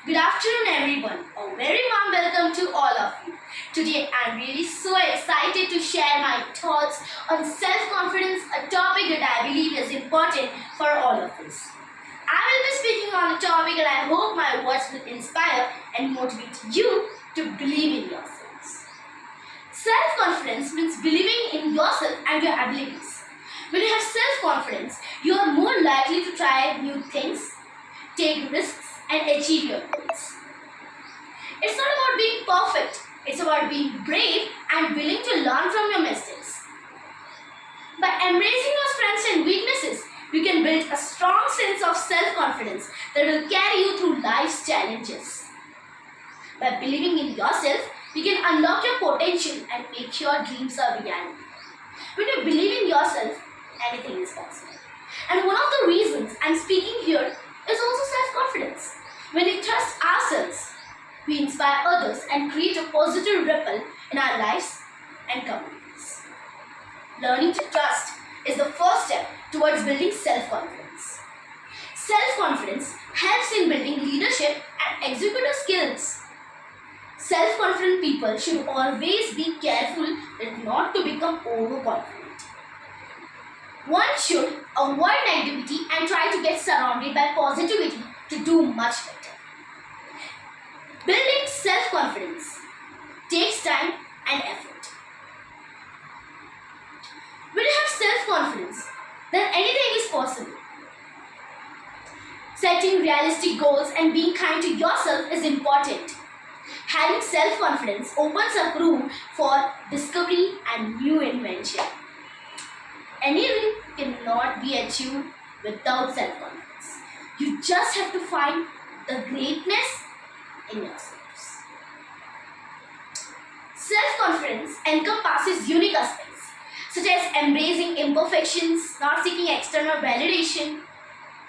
Good afternoon, everyone. A very warm welcome to all of you. Today, I'm really so excited to share my thoughts on self-confidence, a topic that I believe is important for all of us. I will be speaking on a topic and I hope my words will inspire and motivate you to believe in yourselves. Self-confidence means believing in yourself and your abilities. When you have self-confidence, you are more likely to try new things, take risks, and achieve your goals. It's not about being perfect, it's about being brave and willing to learn from your mistakes. By embracing your strengths and weaknesses, you can build a strong sense of self-confidence that will carry you through life's challenges. By believing in yourself, you can unlock your potential and make your dreams a reality. When you believe in yourself, anything is possible. And one of the reasons I'm speaking here is also self-confidence. When we trust ourselves, we inspire others and create a positive ripple in our lives and communities. Learning to trust is the first step towards building self-confidence. Self-confidence helps in building leadership and executive skills. Self-confident people should always be careful not to become overconfident. One should avoid negativity and try to get surrounded by positivity to do much better. Building self-confidence takes time and effort. When you have self-confidence, then anything is possible. Setting realistic goals and being kind to yourself is important. Having self-confidence opens up room for discovery and new invention. Anything cannot be achieved without self-confidence. You just have to find the greatness in yourselves. Self-confidence encompasses unique aspects such as embracing imperfections, not seeking external validation,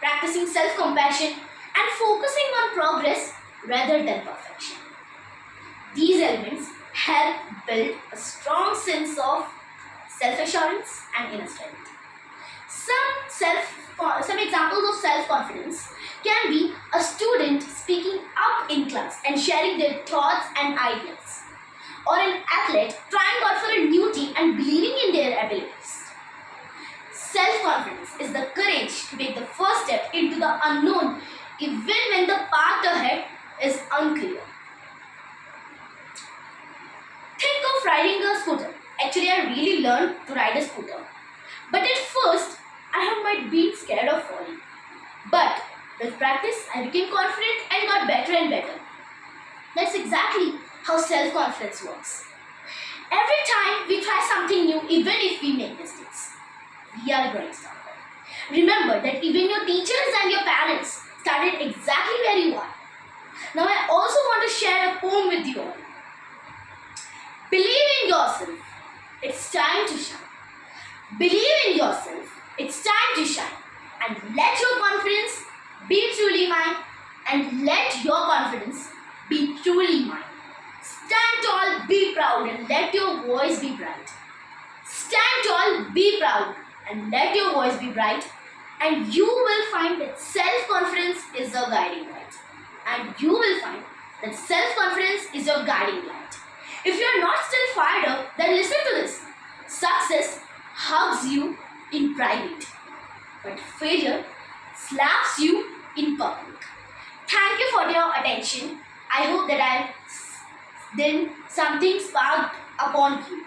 practicing self-compassion, and focusing on progress rather than perfection. These elements help build a strong sense of self-assurance and inner strength. Some examples of self-confidence can be a student speaking up in class and sharing their thoughts and ideas, or an athlete trying out for a new team and believing in their abilities. Self-confidence is the courage to take the first step into the unknown even when the path ahead is unclear. Think of riding a scooter. Actually, I really learned to ride a scooter. But at first, I might be scared of falling. But with practice, I became confident and got better and better. That's exactly how self-confidence works. Every time we try something new, even if we make mistakes, we are growing stronger. Remember that even your teachers and your parents started exactly where you are. Now I also want to share a poem with you all. Believe in yourself. It's time to shine. Believe in yourself. It's time to shine. And let your confidence be truly mine. And let your confidence be truly mine. Stand tall, be proud, and let your voice be bright. Stand tall, be proud, and let your voice be bright. And you will find that self-confidence is your guiding light. And you will find that self-confidence is your guiding light. If you are not still fired up, then listen to this. Success hugs you in private, but failure slaps you in public. Thank you for your attention. I hope that I did something sparked upon you.